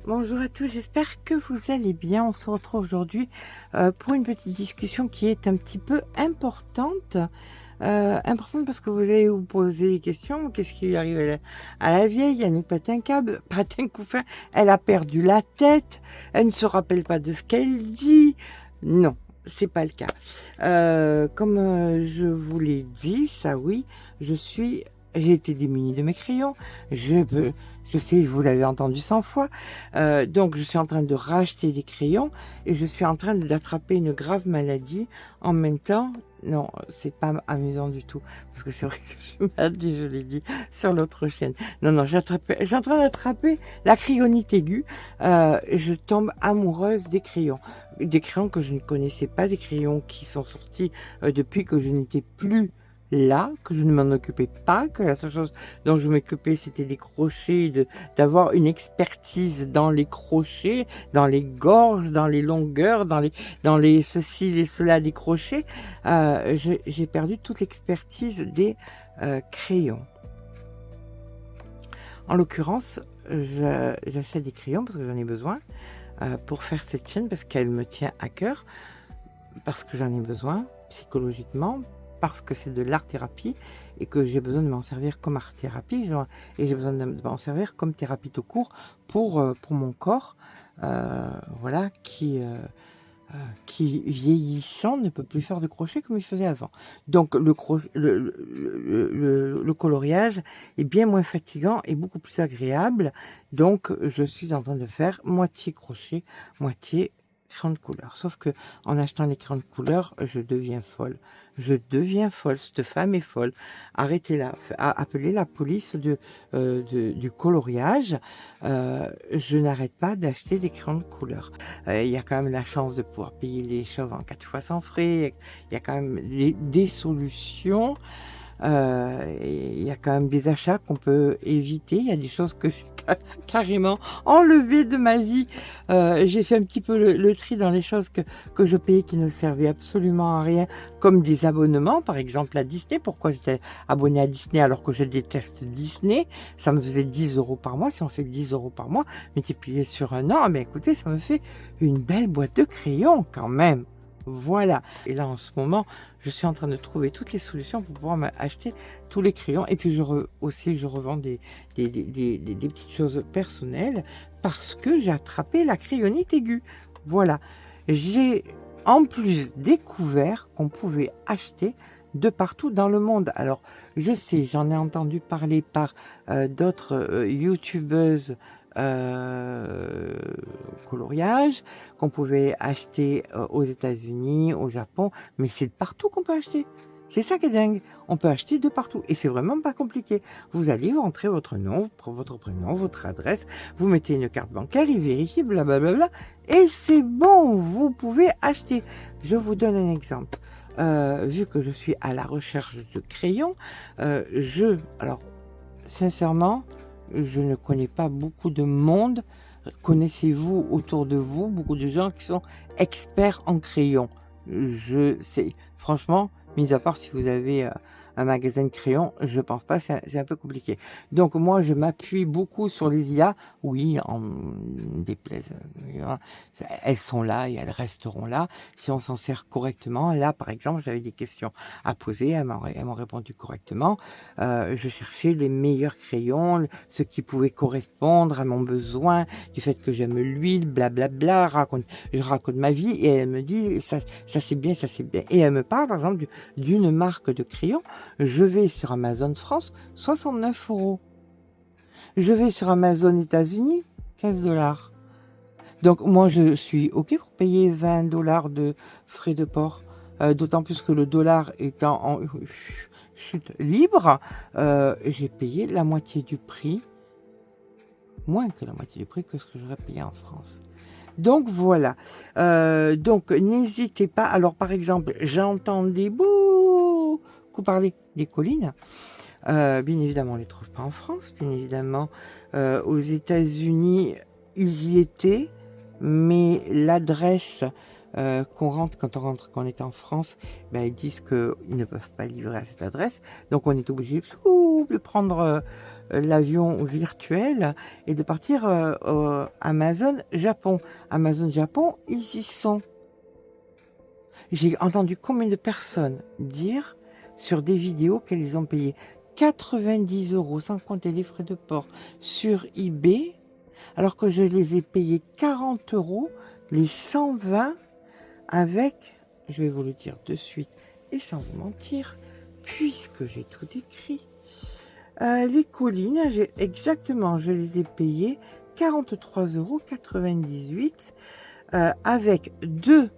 Bonjour à tous, j'espère que vous allez bien. On se retrouve aujourd'hui pour une petite discussion qui est un petit peu importante. Importante parce que vous allez vous poser des questions. Qu'est-ce qui lui arrive à la vieille? Elle nous pète un câble, pète un couffin. Elle a perdu la tête. Elle ne se rappelle pas de ce qu'elle dit. Non, c'est pas le cas. Comme je vous l'ai dit, ça oui, j'ai été démunie de mes crayons. Je sais, vous l'avez entendu 100 fois. Donc, je suis en train de racheter des crayons et je suis en train d'attraper une grave maladie en même temps. Non, c'est pas amusant du tout, parce que c'est vrai que je suis malade, et je l'ai dit sur l'autre chaîne. Non, non, je suis en train d'attraper la crayonnite aiguë. Je tombe amoureuse des crayons que je ne connaissais pas, des crayons qui sont sortis depuis que je n'étais plus là, que je ne m'en occupais pas, que la seule chose dont je m'occupais c'était des crochets, d'avoir une expertise dans les crochets, dans les gorges, dans les longueurs, dans les ceci, les cela, des crochets. J'ai perdu toute l'expertise des crayons. En l'occurrence, j'achète des crayons parce que j'en ai besoin pour faire cette chaîne, parce qu'elle me tient à cœur, parce que j'en ai besoin psychologiquement, parce que c'est de l'art-thérapie et que j'ai besoin de m'en servir comme art-thérapie, et j'ai besoin de m'en servir comme thérapie tout court pour mon corps, voilà, qui vieillissant ne peut plus faire de crochet comme il faisait avant. Donc le coloriage est bien moins fatigant et beaucoup plus agréable. Donc je suis en train de faire moitié crochet, moitié crayon de couleur. Sauf que en achetant les crayons de couleur, je deviens folle. Je deviens folle. Cette femme est folle. Arrêtez-la. Appelez la police du coloriage. Je n'arrête pas d'acheter des crayons de couleur. Il y a quand même la chance de pouvoir payer les choses en 4 fois sans frais. Il y a quand même des solutions. Il y a quand même des achats qu'on peut éviter. Il y a des choses que j'ai carrément enlevées de ma vie. J'ai fait un petit peu le tri dans les choses que je payais qui ne servaient absolument à rien, comme des abonnements, par exemple à Disney. Pourquoi j'étais abonnée à Disney alors que je déteste Disney? Ça me faisait 10 € par mois. Si on fait 10 € par mois, multiplié sur un an, mais écoutez, ça me fait une belle boîte de crayons quand même. Voilà. Et là, en ce moment, je suis en train de trouver toutes les solutions pour pouvoir m'acheter tous les crayons. Et puis, aussi, je revends des petites choses personnelles parce que j'ai attrapé la crayonnite aiguë. Voilà. J'ai en plus découvert qu'on pouvait acheter de partout dans le monde. Alors, je sais, j'en ai entendu parler par d'autres youtubeuses coloriage, qu'on pouvait acheter aux États-Unis, au Japon, mais c'est de partout qu'on peut acheter. C'est ça qui est dingue. On peut acheter de partout et c'est vraiment pas compliqué. Vous allez, vous rentrez votre nom, votre prénom, votre adresse, vous mettez une carte bancaire, il vérifie, blablabla, et c'est bon, vous pouvez acheter. Je vous donne un exemple. Vu que je suis à la recherche de crayons, alors, sincèrement, je ne connais pas beaucoup de monde. Connaissez-vous autour de vous beaucoup de gens qui sont experts en crayons? Je sais, franchement, mis à part si vous avez un magasin de crayons, je pense pas, c'est un peu compliqué. Donc moi, je m'appuie beaucoup sur les IA. Oui, en déplaise, elles sont là et elles resteront là si on s'en sert correctement. Là, par exemple, j'avais des questions à poser, elles m'ont répondu correctement. Je cherchais les meilleurs crayons, ceux qui pouvaient correspondre à mon besoin, du fait que j'aime l'huile, blablabla, je raconte ma vie, et elle me dit ça c'est bien, ça c'est bien. Et elle me parle par exemple d'une marque de crayon. Je vais sur Amazon France, 69 €. Je vais sur Amazon États-Unis, 15 $. Donc moi je suis OK pour payer 20 $ de frais de port, d'autant plus que le dollar étant en chute libre, j'ai payé la moitié du prix, moins que la moitié du prix que ce que j'aurais payé en France. Donc voilà, donc n'hésitez pas. Alors par exemple, j'entendais beaucoup parler des collines. Bien évidemment, on ne les trouve pas en France, bien évidemment. Aux États-Unis, ils y étaient, mais l'adresse qu'on rentre, quand on rentre, qu'on est en France, ben, ils disent qu'ils ne peuvent pas livrer à cette adresse. Donc on est obligé de prendre l'avion virtuel et de partir au Amazon Japon. Amazon Japon, ils y sont. J'ai entendu combien de personnes dire sur des vidéos qu'elles ont payé 90 € sans compter les frais de port sur eBay, alors que je les ai payés 40 € les 120 avec, je vais vous le dire de suite et sans vous mentir, puisque j'ai tout écrit. Les collines, exactement, je les ai payées 43,98 € avec deux.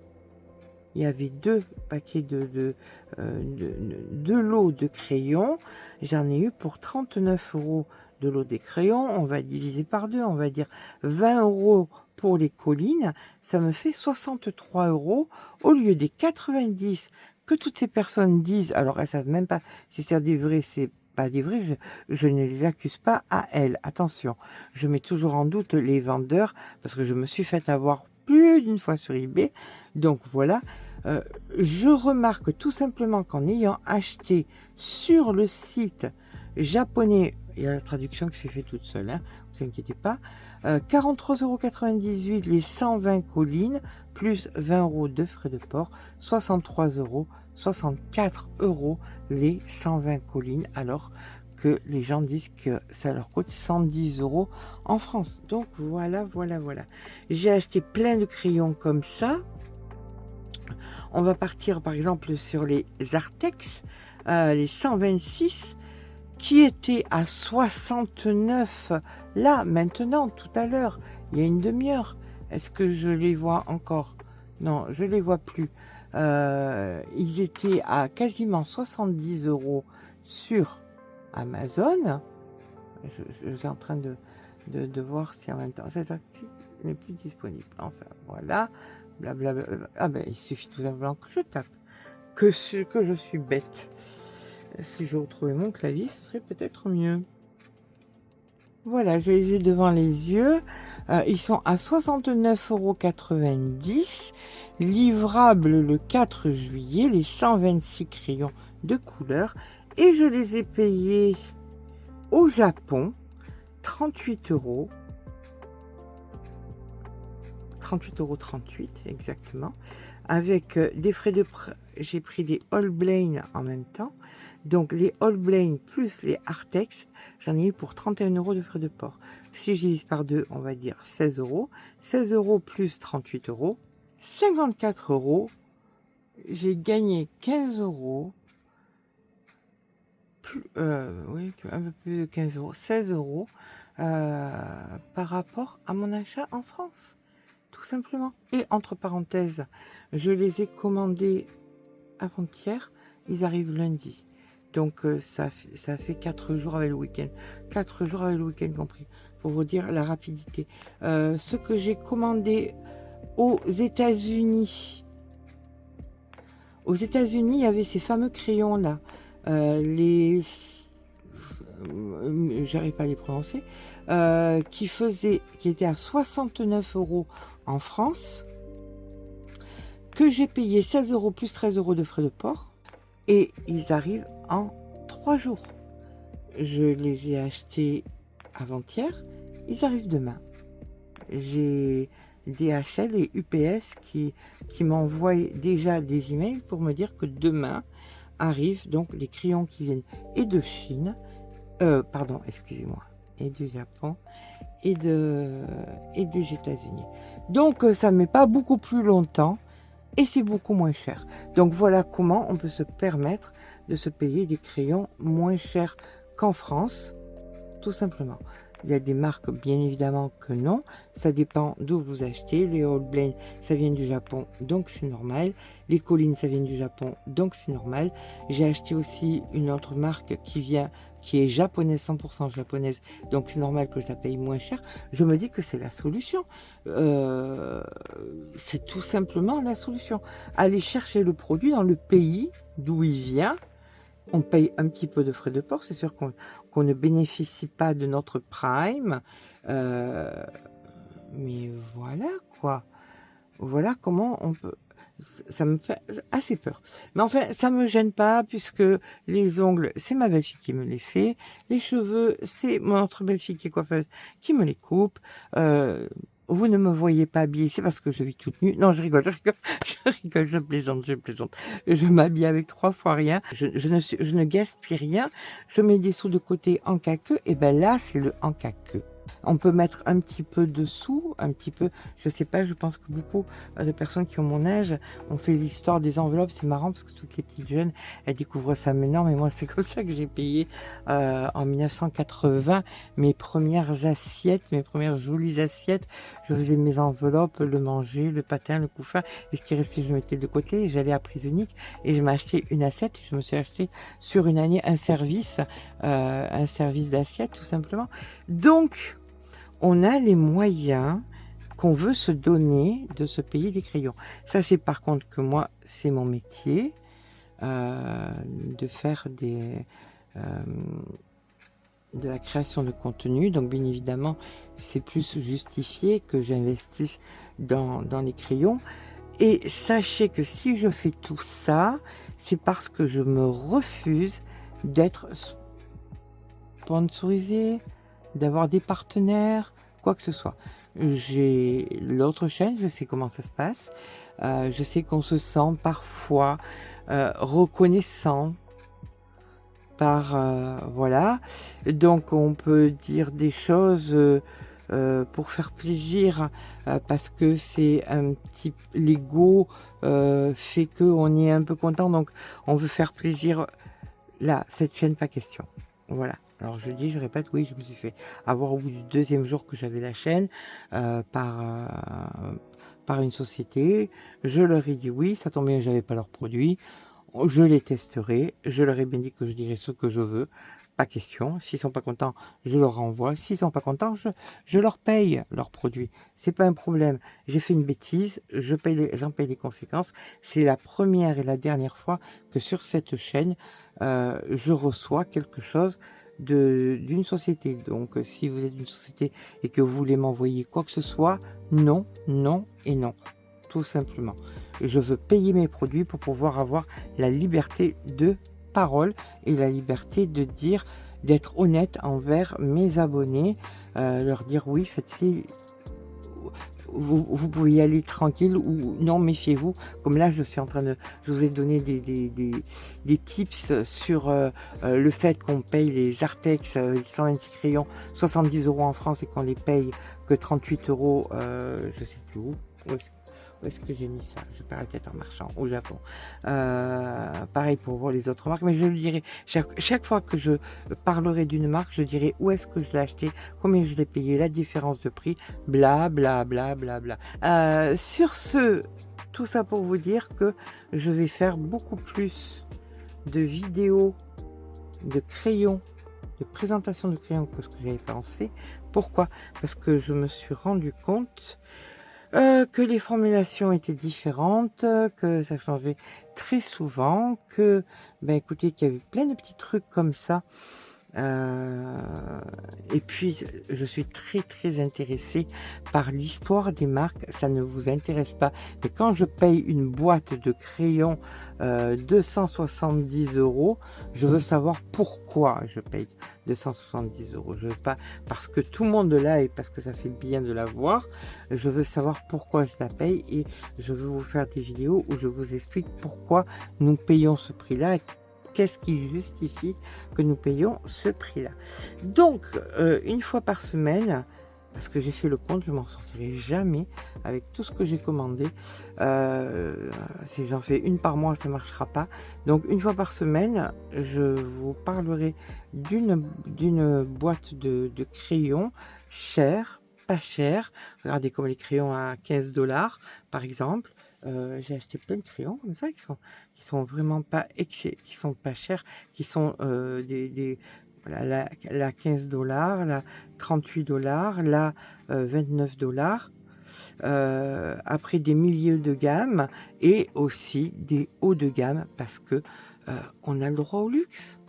Il y avait 2 paquets de lots de crayons. J'en ai eu pour 39 € de lot des crayons. On va diviser par 2, on va dire 20 € pour les collines. Ça me fait 63 € au lieu des 90 que toutes ces personnes disent. Alors, elles ne savent même pas si c'est des vrais, c'est pas des vrais. Je ne les accuse pas à elles. Attention, je mets toujours en doute les vendeurs parce que je me suis fait avoir plus d'une fois sur eBay. Donc voilà. Je remarque tout simplement qu'en ayant acheté sur le site japonais, il y a la traduction qui s'est faite toute seule, hein, vous inquiétez pas, 43,98 € les 120 collines, plus 20 € de frais de port, 63 €, 64 € les 120 collines, alors que les gens disent que ça leur coûte 110 € en France. Donc voilà. J'ai acheté plein de crayons comme ça. On va partir par exemple sur les Artex, les 126, qui étaient à 69, là, maintenant, tout à l'heure, il y a une demi-heure. Est-ce que je les vois encore? Non, je ne les vois plus. Ils étaient à quasiment 70 € sur Amazon. Je suis en train de voir si en même temps cet article n'est plus disponible. Enfin, voilà. Blablabla. Ah ben, il suffit tout simplement que je tape. Que je suis bête. Si je retrouvais mon clavier, ce serait peut-être mieux. Voilà, je les ai devant les yeux. Ils sont à 69,90 €. Livrables le 4 juillet, les 126 crayons de couleur. Et je les ai payés au Japon, 38 €. 38,38 € exactement, avec des frais de prêt. J'ai pris les Allblain en même temps, donc les Allblain plus les Artex, j'en ai eu pour 31 € de frais de port. Si je divise par 2, on va dire 16 €, 16 € plus 38 €, 54 €, j'ai gagné 15 €, oui, un peu plus de 15 €, 16 € par rapport à mon achat en France. Tout simplement. Et entre parenthèses, je les ai commandés avant-hier, ils arrivent lundi. Donc ça fait 4 jours avec le week-end. 4 jours avec le week-end compris, pour vous dire la rapidité. Ce que j'ai commandé aux États-Unis. Aux États-Unis, il y avait ces fameux crayons-là. J'arrive pas à les prononcer. Qui étaient à 69 € en France, que j'ai payé 16 € plus 13 € de frais de port, et ils arrivent en 3 jours. Je les ai achetés avant-hier, ils arrivent demain. J'ai DHL et UPS qui m'envoient déjà des emails pour me dire que demain arrivent donc les crayons qui viennent et de Chine, pardon, excusez-moi, et du Japon, et des États-Unis. Donc ça ne met pas beaucoup plus longtemps et c'est beaucoup moins cher. Donc voilà comment on peut se permettre de se payer des crayons moins chers qu'en France, tout simplement. Il y a des marques bien évidemment que non, ça dépend d'où vous achetez. Les Allblain, ça vient du Japon, donc c'est normal. Les collines, ça vient du Japon, donc c'est normal. J'ai acheté aussi une autre marque qui est japonaise, 100% japonaise, donc c'est normal que je la paye moins cher. Je me dis que c'est la solution. C'est tout simplement la solution. Aller chercher le produit dans le pays d'où il vient. On paye un petit peu de frais de port, c'est sûr qu'on ne bénéficie pas de notre prime, mais voilà quoi. Voilà comment on peut. Ça me fait assez peur. Mais enfin, ça me gêne pas puisque les ongles, c'est ma belle-fille qui me les fait. Les cheveux, c'est mon autre belle-fille qui est coiffeuse qui me les coupe. Euh, vous ne me voyez pas habillée, c'est parce que je vis toute nue. Non, je rigole, je rigole, je rigole, je plaisante, je plaisante. Je m'habille avec 3 fois rien. Je ne gaspille rien. Je mets des sous de côté en cas que. Et ben là, c'est le en cas que. On peut mettre un petit peu dessous, un petit peu, je sais pas, je pense que beaucoup de personnes qui ont mon âge ont fait l'histoire des enveloppes. C'est marrant parce que toutes les petites jeunes, elles découvrent ça maintenant, mais moi c'est comme ça que j'ai payé en 1980 mes premières assiettes, mes premières jolies assiettes. Je faisais mes enveloppes, le manger, le patin, le couffin, et ce qui restait je mettais de côté. J'allais à Prise Unique et je m'achetais une assiette. Je me suis acheté sur une année un service d'assiette tout simplement. Donc, on a les moyens qu'on veut se donner de se payer des crayons. Sachez par contre que moi, c'est mon métier de faire de la création de contenu. Donc bien évidemment, c'est plus justifié que j'investisse dans les crayons. Et sachez que si je fais tout ça, c'est parce que je me refuse d'être sponsorisé, d'avoir des partenaires, quoi que ce soit. J'ai l'autre chaîne, je sais comment ça se passe. Je sais qu'on se sent parfois reconnaissant par voilà. Donc on peut dire des choses pour faire plaisir parce que c'est un petit l'ego fait que on est un peu content, donc on veut faire plaisir. Là, cette chaîne, pas question. Voilà. Alors je dis, je répète, oui, je me suis fait avoir au bout du 2e jour que j'avais la chaîne par une société. Je leur ai dit oui, ça tombe bien, j'avais pas leurs produits. Je les testerai. Je leur ai bien dit que je dirais ce que je veux. Pas question. S'ils sont pas contents, je leur renvoie. S'ils sont pas contents, je leur paye leurs produits. C'est pas un problème. J'ai fait une bêtise, j'en paye les conséquences. C'est la première et la dernière fois que sur cette chaîne, je reçois quelque chose d'une société. Donc, si vous êtes une société et que vous voulez m'envoyer quoi que ce soit, non, non et non. Tout simplement. Je veux payer mes produits pour pouvoir avoir la liberté de parole et la liberté de dire, d'être honnête envers mes abonnés, leur dire oui, faites-ci, vous pouvez y aller tranquille ou non, méfiez-vous. Comme là, je vous ai donné des tips sur le fait qu'on paye les Artex 126 crayons 70 € en France et qu'on les paye que 38 €, je sais plus où. Où est-ce que j'ai mis ça? Je perds la tête en marchant au Japon. Pareil pour les autres marques, mais je le dirai chaque fois que je parlerai d'une marque, je dirai où est-ce que je l'ai acheté, combien je l'ai payé, la différence de prix, bla bla bla bla bla. Sur ce, tout ça pour vous dire que je vais faire beaucoup plus de vidéos, de crayons, de présentation de crayons que ce que j'avais pensé. Pourquoi? Parce que je me suis rendu compte que les formulations étaient différentes, que ça changeait très souvent, que, ben écoutez, qu'il y avait plein de petits trucs comme ça. Et puis, je suis très très intéressée par l'histoire des marques. Ça ne vous intéresse pas, mais quand je paye une boîte de crayons 270 €, je veux savoir pourquoi je paye 270 €. Je veux pas parce que tout le monde l'a et parce que ça fait bien de l'avoir. Je veux savoir pourquoi je la paye et je veux vous faire des vidéos où je vous explique pourquoi nous payons ce prix-là. Qu'est-ce qui justifie que nous payons ce prix-là? Donc, une fois par semaine, parce que j'ai fait le compte, je m'en sortirai jamais avec tout ce que j'ai commandé. Si j'en fais une par mois, ça ne marchera pas. Donc, une fois par semaine, je vous parlerai d'une boîte de crayons chers, pas chers. Regardez comme les crayons à 15 $ par exemple. J'ai acheté plein de crayons comme ça qui sont vraiment pas qui sont pas chers, qui sont voilà, la 15 $, la 38 $, la 29 $. Après des milieux de gamme et aussi des hauts de gamme parce que on a le droit au luxe.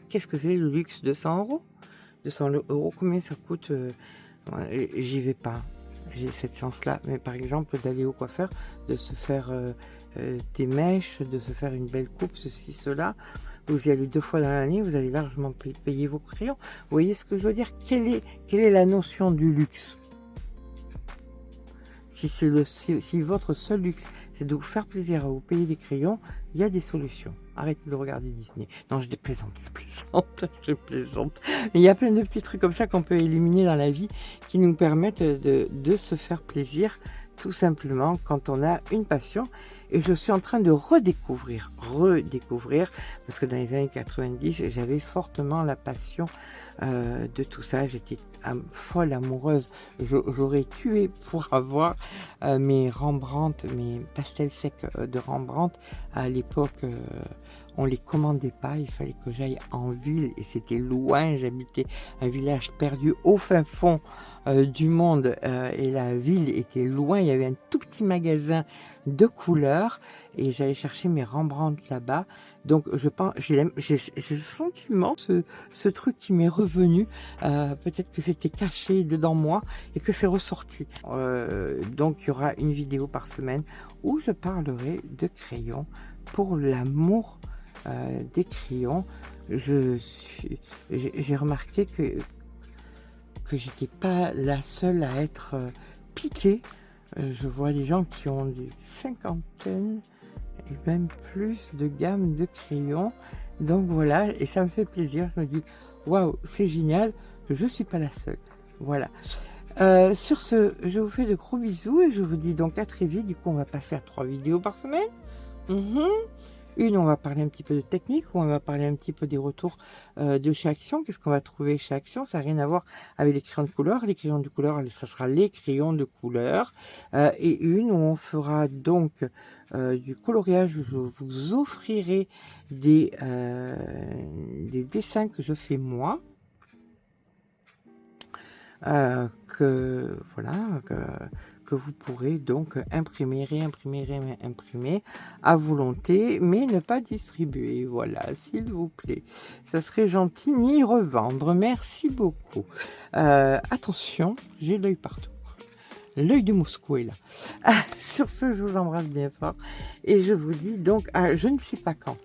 Qu'est-ce que c'est le luxe? 200 €? 200 €, combien ça coûte? J'y vais pas. J'ai cette chance-là, mais par exemple d'aller au coiffeur, de se faire des mèches, de se faire une belle coupe, ceci, cela. Vous y allez 2 fois dans l'année, vous allez largement payer vos crayons. Vous voyez ce que je veux dire? Quelle est la notion du luxe? Si votre seul luxe, c'est de vous faire plaisir à vous payer des crayons, il y a des solutions. Arrêtez de regarder Disney. Non, je plaisante, je plaisante. Mais il y a plein de petits trucs comme ça qu'on peut éliminer dans la vie qui nous permettent de se faire plaisir tout simplement quand on a une passion. Et je suis en train de redécouvrir, parce que dans les années 90, j'avais fortement la passion de tout ça. J'étais folle amoureuse. J'aurais tué pour avoir mes Rembrandt, mes pastels secs de Rembrandt. À l'époque, on les commandait pas, il fallait que j'aille en ville et c'était loin. J'habitais un village perdu au fin fond du monde et la ville était loin. Il y avait un tout petit magasin de couleurs et j'allais chercher mes Rembrandt là-bas. Donc je pense, j'ai le sentiment, ce truc qui m'est revenu, peut-être que c'était caché dedans moi et que c'est ressorti. Donc il y aura une vidéo par semaine où je parlerai de crayons pour l'amour des crayons. J'ai remarqué que j'étais pas la seule à être piquée. Je vois des gens qui ont des cinquantaines et même plus de gamme de crayons. Donc voilà, et ça me fait plaisir. Je me dis, waouh, c'est génial, je suis pas la seule. Voilà. Sur ce, je vous fais de gros bisous et je vous dis donc à très vite. Du coup, on va passer à 3 vidéos par semaine. Une, on va parler un petit peu de technique, ou on va parler un petit peu des retours de chez Action. Qu'est-ce qu'on va trouver chez Action? Ça n'a rien à voir avec les crayons de couleur. Les crayons de couleur, ça sera les crayons de couleur. Et une où on fera donc du coloriage, où je vous offrirai des dessins que je fais moi. Que vous pourrez donc imprimer, réimprimer à volonté, mais ne pas distribuer. Voilà, s'il vous plaît. Ça serait gentil, ni revendre. Merci beaucoup. Attention, j'ai l'œil partout. L'œil de Moscou est là. Sur ce, je vous embrasse bien fort. Et je vous dis donc à je ne sais pas quand.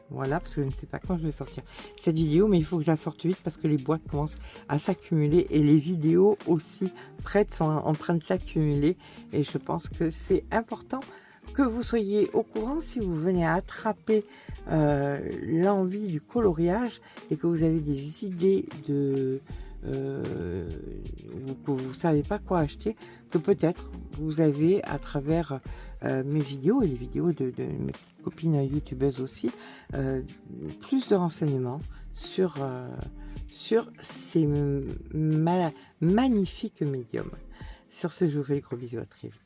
Voilà, parce que je ne sais pas quand je vais sortir cette vidéo, mais il faut que je la sorte vite parce que les boîtes commencent à s'accumuler et les vidéos aussi prêtes sont en train de s'accumuler. Et je pense que c'est important que vous soyez au courant si vous venez à attraper l'envie du coloriage et que vous avez des idées que vous ne savez pas quoi acheter, que peut-être vous avez à travers mes vidéos et les vidéos de mes petites copines youtubeuses aussi, plus de renseignements sur ces magnifiques médiums. Sur ce, je vous fais des gros bisous, à très vite.